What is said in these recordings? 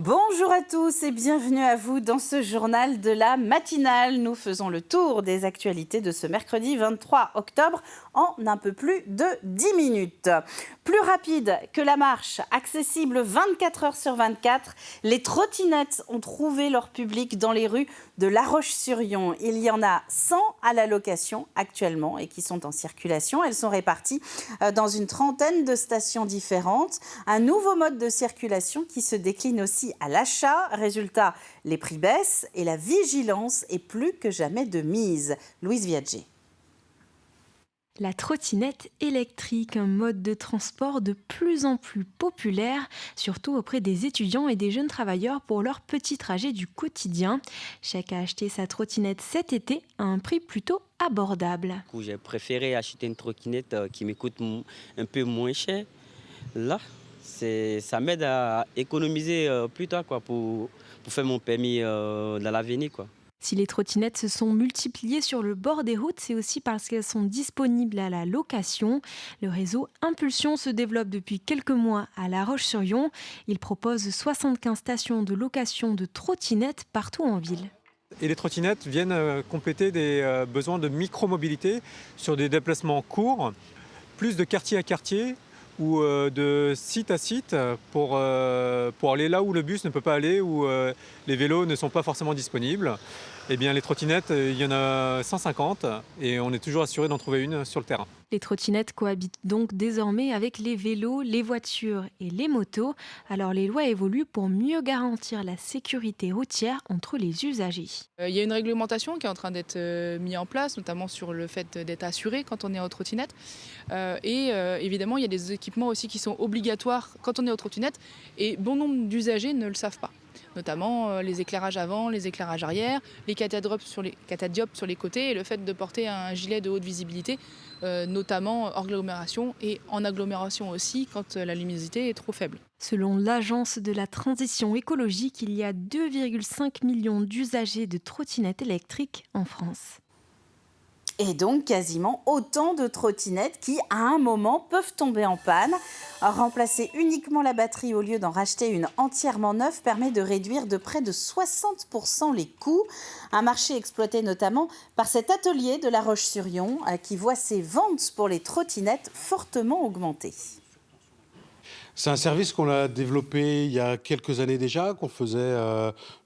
Bonjour à tous et bienvenue à vous dans ce journal de la matinale. Nous faisons le tour des actualités de ce mercredi 23 octobre en un peu plus de 10 minutes. Plus rapide que la marche, accessible 24 heures sur 24, les trottinettes ont trouvé leur public dans les rues de La Roche-sur-Yon. Il y en a 100 à la location actuellement et qui sont en circulation. Elles sont réparties dans une trentaine de stations différentes. Un nouveau mode de circulation qui se décline aussi à l'achat. Résultat, les prix baissent et la vigilance est plus que jamais de mise. Louise Viagé. La trottinette électrique, un mode de transport de plus en plus populaire, surtout auprès des étudiants et des jeunes travailleurs pour leurs petits trajets du quotidien. Chacun a acheté sa trottinette cet été à un prix plutôt abordable. J'ai préféré acheter une trottinette qui me coûte un peu moins cher. Là, ça m'aide à économiser plus tard pour faire mon permis dans l'avenir. Si les trottinettes se sont multipliées sur le bord des routes, c'est aussi parce qu'elles sont disponibles à la location. Le réseau Impulsion se développe depuis quelques mois à La Roche-sur-Yon. Il propose 75 stations de location de trottinettes partout en ville. Et les trottinettes viennent compléter des besoins de micro-mobilité sur des déplacements courts, plus de quartier à quartier ou de site à site pour aller là où le bus ne peut pas aller, où les vélos ne sont pas forcément disponibles. Eh bien, les trottinettes, il y en a 150 et on est toujours assuré d'en trouver une sur le terrain. Les trottinettes cohabitent donc désormais avec les vélos, les voitures et les motos. Alors les lois évoluent pour mieux garantir la sécurité routière entre les usagers. Il y a une réglementation qui est en train d'être mise en place, notamment sur le fait d'être assuré quand on est en trottinette. Évidemment, il y a des équipements aussi qui sont obligatoires quand on est en trottinette et bon nombre d'usagers ne le savent pas. Notamment les éclairages avant, les éclairages arrière, les catadiopes sur les côtés et le fait de porter un gilet de haute visibilité, notamment hors agglomération et en agglomération aussi quand la luminosité est trop faible. Selon l'Agence de la transition écologique, il y a 2,5 millions d'usagers de trottinettes électriques en France. Et donc quasiment autant de trottinettes qui, à un moment, peuvent tomber en panne. Remplacer uniquement la batterie au lieu d'en racheter une entièrement neuve permet de réduire de près de 60% les coûts. Un marché exploité notamment par cet atelier de La Roche-sur-Yon qui voit ses ventes pour les trottinettes fortement augmenter. C'est un service qu'on a développé il y a quelques années déjà, qu'on faisait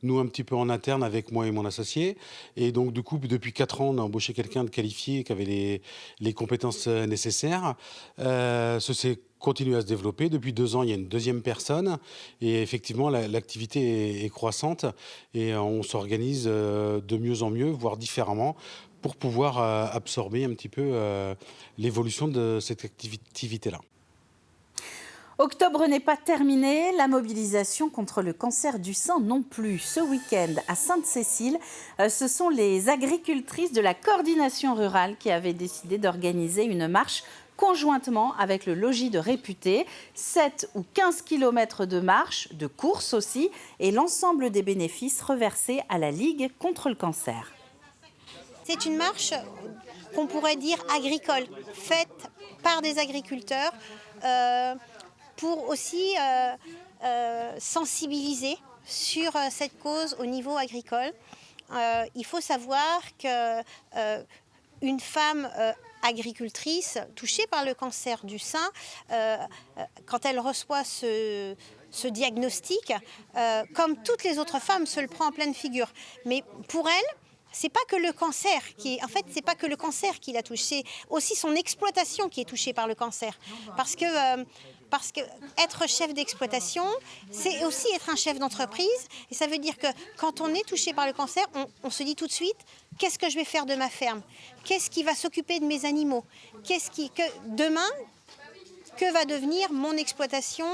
nous un petit peu en interne avec moi et mon associé. Et donc du coup, depuis 4 ans, on a embauché quelqu'un de qualifié qui avait les compétences nécessaires. Ceci continue à se développer. Depuis 2 ans, il y a une deuxième personne. Et effectivement, l'activité est croissante. Et on s'organise de mieux en mieux, voire différemment, pour pouvoir absorber un petit peu l'évolution de cette activité-là. Octobre n'est pas terminé, la mobilisation contre le cancer du sein non plus. Ce week-end, à Sainte-Cécile, ce sont les agricultrices de la coordination rurale qui avaient décidé d'organiser une marche conjointement avec le logis de Réputé. 7 ou 15 kilomètres de marche, de course aussi, et l'ensemble des bénéfices reversés à la Ligue contre le cancer. C'est une marche qu'on pourrait dire agricole, faite par des agriculteurs, pour aussi sensibiliser sur cette cause au niveau agricole. Il faut savoir qu'une femme agricultrice touchée par le cancer du sein, quand elle reçoit ce diagnostic, comme toutes les autres femmes, se le prend en pleine figure. Mais pour elle, c'est pas que le cancer c'est pas que le cancer qui la touche, c'est aussi son exploitation qui est touchée par le cancer. Parce que être chef d'exploitation, c'est aussi être un chef d'entreprise. Et ça veut dire que quand on est touché par le cancer, on se dit tout de suite, qu'est-ce que je vais faire de ma ferme? Qu'est-ce qui va s'occuper de mes animaux? Demain, que va devenir mon exploitation?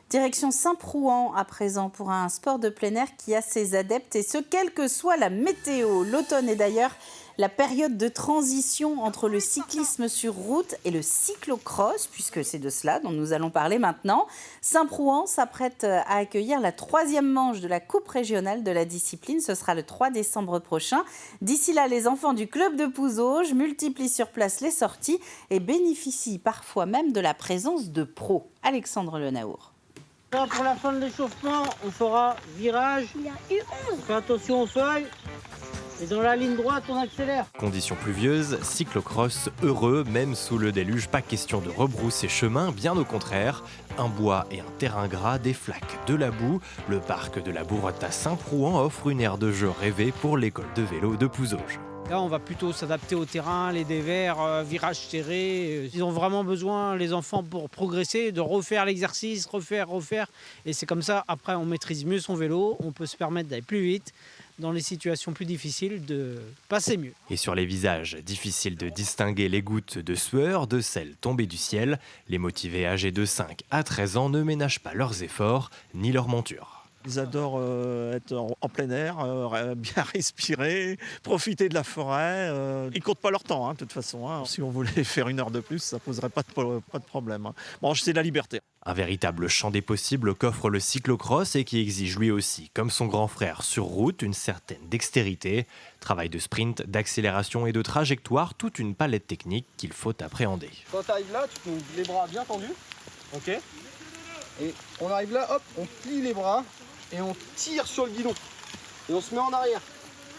Direction Saint-Prouan à présent pour un sport de plein air qui a ses adeptes et ce, quelle que soit la météo. L'automne est d'ailleurs la période de transition entre le cyclisme sur route et le cyclocross, puisque c'est de cela dont nous allons parler maintenant. Saint-Prouan s'apprête à accueillir la 3e manche de la Coupe régionale de la discipline. Ce sera le 3 décembre prochain. D'ici là, les enfants du club de Pouzauges multiplient sur place les sorties et bénéficient parfois même de la présence de pros. Alexandre Lenaour. Là, pour la fin de l'échauffement, on fera virage. Il y a eu 11. Fais attention aux feuilles. Et dans la ligne droite, on accélère. Conditions pluvieuses, cyclocross heureux, même sous le déluge, pas question de rebrousser chemin, bien au contraire. Un bois et un terrain gras, des flaques, de la boue. Le parc de la Bourrotte à Saint-Prouan offre une aire de jeu rêvée pour l'école de vélo de Pouzauges. Là, on va plutôt s'adapter au terrain, les dévers, virages serrés. Ils ont vraiment besoin, les enfants, pour progresser, de refaire l'exercice, refaire. Et c'est comme ça, après, on maîtrise mieux son vélo, on peut se permettre d'aller plus vite. Dans les situations plus difficiles, de passer mieux. Et sur les visages, difficile de distinguer les gouttes de sueur de celles tombées du ciel. Les motivés âgés de 5 à 13 ans ne ménagent pas leurs efforts ni leur monture. Ils adorent être en plein air, bien respirer, profiter de la forêt. Ils ne comptent pas leur temps, de toute façon. Si on voulait faire 1 heure de plus, ça ne poserait pas de problème. Bon, c'est la liberté. Un véritable champ des possibles qu'offre le cyclocross et qui exige lui aussi, comme son grand frère sur route, une certaine dextérité. Travail de sprint, d'accélération et de trajectoire, toute une palette technique qu'il faut appréhender. Quand tu arrives là, tu peux les bras bien tendus. Ok. Et on arrive là, hop, on plie les bras. Et on tire sur le guidon. Et on se met en arrière.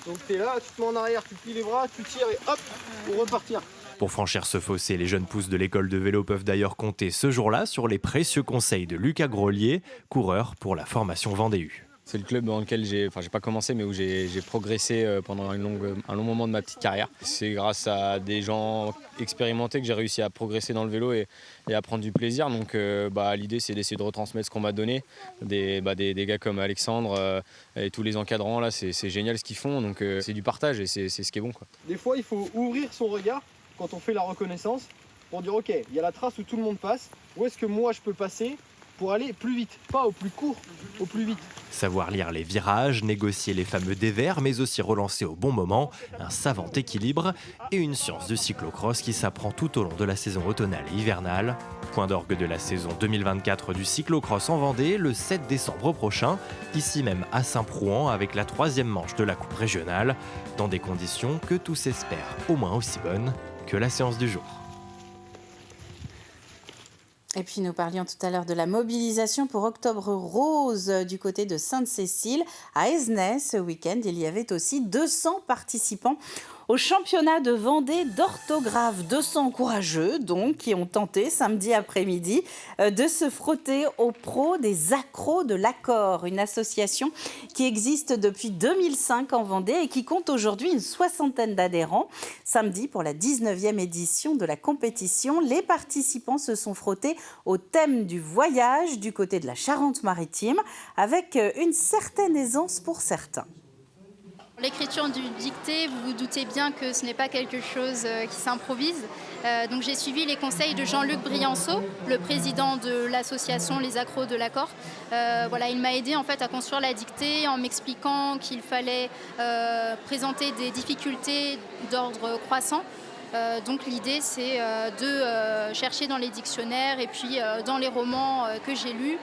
Donc tu es là, tu te mets en arrière, tu plies les bras, tu tires et hop, pour repartir. Pour franchir ce fossé, les jeunes pousses de l'école de vélo peuvent d'ailleurs compter ce jour-là sur les précieux conseils de Lucas Grolier, coureur pour la formation Vendée-U. C'est le club dans lequel j'ai pas commencé, mais où j'ai progressé pendant un long moment de ma petite carrière. C'est grâce à des gens expérimentés que j'ai réussi à progresser dans le vélo et à prendre du plaisir. Donc l'idée, c'est d'essayer de retransmettre ce qu'on m'a donné. Des gars comme Alexandre et tous les encadrants, là, c'est génial ce qu'ils font. Donc c'est du partage et c'est ce qui est bon, quoi. Des fois, il faut ouvrir son regard quand on fait la reconnaissance pour dire ok, il y a la trace où tout le monde passe. Où est-ce que moi je peux passer pour aller plus vite, pas au plus court, au plus vite. Savoir lire les virages, négocier les fameux dévers, mais aussi relancer au bon moment, un savant équilibre et une science de cyclocross qui s'apprend tout au long de la saison automnale et hivernale. Point d'orgue de la saison 2024 du cyclocross en Vendée, le 7 décembre prochain, ici même à Saint-Prouan, avec la 3e manche de la Coupe régionale, dans des conditions que tous espèrent au moins aussi bonnes que la séance du jour. Et puis nous parlions tout à l'heure de la mobilisation pour Octobre Rose du côté de Sainte-Cécile. À Esnay, ce week-end, il y avait aussi 200 participants au championnat de Vendée d'orthographe. 200 courageux, donc, qui ont tenté samedi après-midi de se frotter aux pros des accros de l'accord, une association qui existe depuis 2005 en Vendée et qui compte aujourd'hui une 60aine d'adhérents. Samedi, pour la 19e édition de la compétition, les participants se sont frottés au thème du voyage du côté de la Charente-Maritime, avec une certaine aisance pour certains. L'écriture du dictée, vous vous doutez bien que ce n'est pas quelque chose qui s'improvise. Donc j'ai suivi les conseils de Jean-Luc Brianceau, le président de l'association Les Accros de l'accord. Il m'a aidé en fait à construire la dictée en m'expliquant qu'il fallait présenter des difficultés d'ordre croissant. Donc l'idée c'est de chercher dans les dictionnaires et puis dans les romans que j'ai lus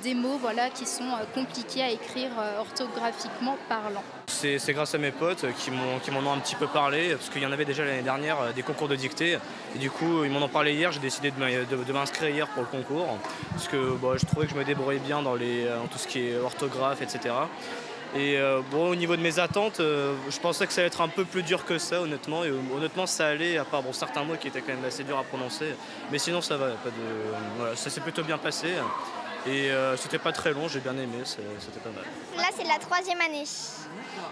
des mots qui sont compliqués à écrire orthographiquement parlant. C'est grâce à mes potes qui m'en ont un petit peu parlé, parce qu'il y en avait déjà l'année dernière des concours de dictée. Et du coup, ils m'en ont parlé hier, j'ai décidé de m'inscrire hier pour le concours, parce que je trouvais que je me débrouillais bien dans tout ce qui est orthographe, etc. Et au niveau de mes attentes, je pensais que ça allait être un peu plus dur que ça, honnêtement. Et honnêtement, ça allait, à part certains mots qui étaient quand même assez durs à prononcer. Mais sinon, ça va, ça s'est plutôt bien passé. Et c'était pas très long, j'ai bien aimé, c'était pas mal. Là, c'est la 3e année.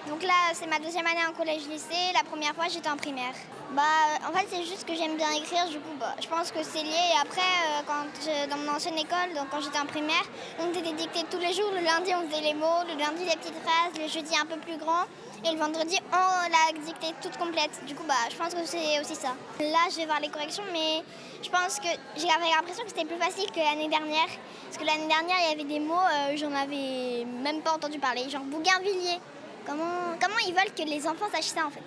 Donc là, c'est ma 2e année en collège-lycée. La première fois, j'étais en primaire. En fait, c'est juste que j'aime bien écrire. Du coup, je pense que c'est lié. Et après, dans mon ancienne école, donc quand j'étais en primaire, on faisait des dictées tous les jours. Le lundi, on faisait les mots. Le lundi, les petites phrases. Le jeudi, un peu plus grand. Et le vendredi, on la dictée toute complète. Du coup, je pense que c'est aussi ça. Là, je vais voir les corrections, mais je pense que j'avais l'impression que c'était plus facile que l'année dernière. Parce que l'année dernière, il y avait des mots, j'en avais même pas entendu parler. Genre bougainvillier. Comment ils veulent que les enfants sachent ça, en fait ?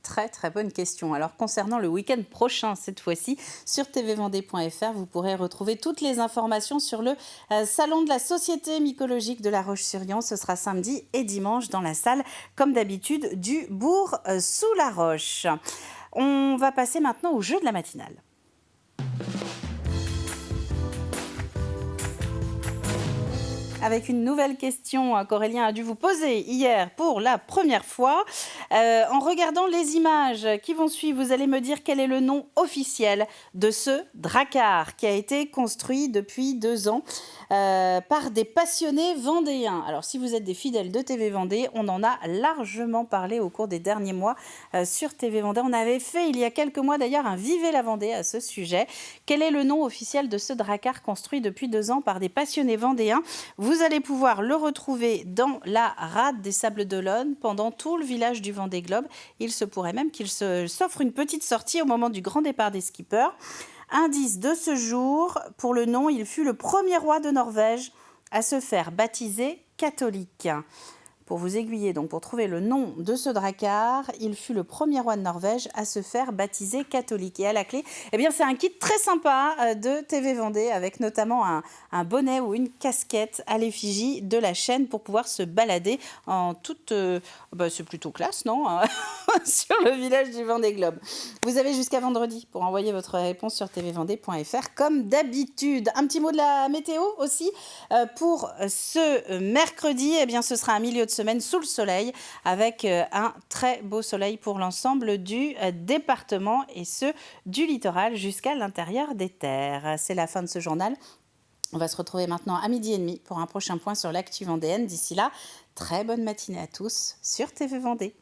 Très très bonne question. Alors concernant le week-end prochain, cette fois-ci, sur tvvendée.fr, vous pourrez retrouver toutes les informations sur le salon de la Société mycologique de La Roche-sur-Yon. Ce sera samedi et dimanche dans la salle, comme d'habitude, du Bourg sous la Roche. On va passer maintenant au jeu de la matinale. avec une nouvelle question qu'Aurélien a dû vous poser hier pour la première fois. En regardant les images qui vont suivre, vous allez me dire quel est le nom officiel de ce drakkar qui a été construit depuis 2 ans par des passionnés vendéens. Alors si vous êtes des fidèles de TV Vendée, on en a largement parlé au cours des derniers mois sur TV Vendée. On avait fait il y a quelques mois d'ailleurs un Vivez la Vendée à ce sujet. Quel est le nom officiel de ce drakkar construit depuis 2 ans par des passionnés vendéens? Vous allez pouvoir le retrouver dans la rade des Sables d'Olonne pendant tout le village du Vendée Globe. Il se pourrait même qu'il s'offre une petite sortie au moment du grand départ des skippers. Indice de ce jour, pour le nom, il fut le premier roi de Norvège à se faire baptiser catholique. Pour vous aiguiller, donc pour trouver le nom de ce drakkar, il fut le premier roi de Norvège à se faire baptiser catholique. Et à la clé, eh bien, c'est un kit très sympa de TV Vendée avec notamment un bonnet ou une casquette à l'effigie de la chaîne pour pouvoir se balader en toute... c'est plutôt classe, non? Sur le village du Vendée Globe. Vous avez jusqu'à vendredi pour envoyer votre réponse sur tvvendée.fr comme d'habitude. Un petit mot de la météo aussi. Pour ce mercredi, eh bien, ce sera un milieu de semaine sous le soleil avec un très beau soleil pour l'ensemble du département et ce du littoral jusqu'à l'intérieur des terres. C'est la fin de ce journal. On va se retrouver maintenant à 12h30 pour un prochain point sur l'actu vendéenne. D'ici là, très bonne matinée à tous sur TV Vendée.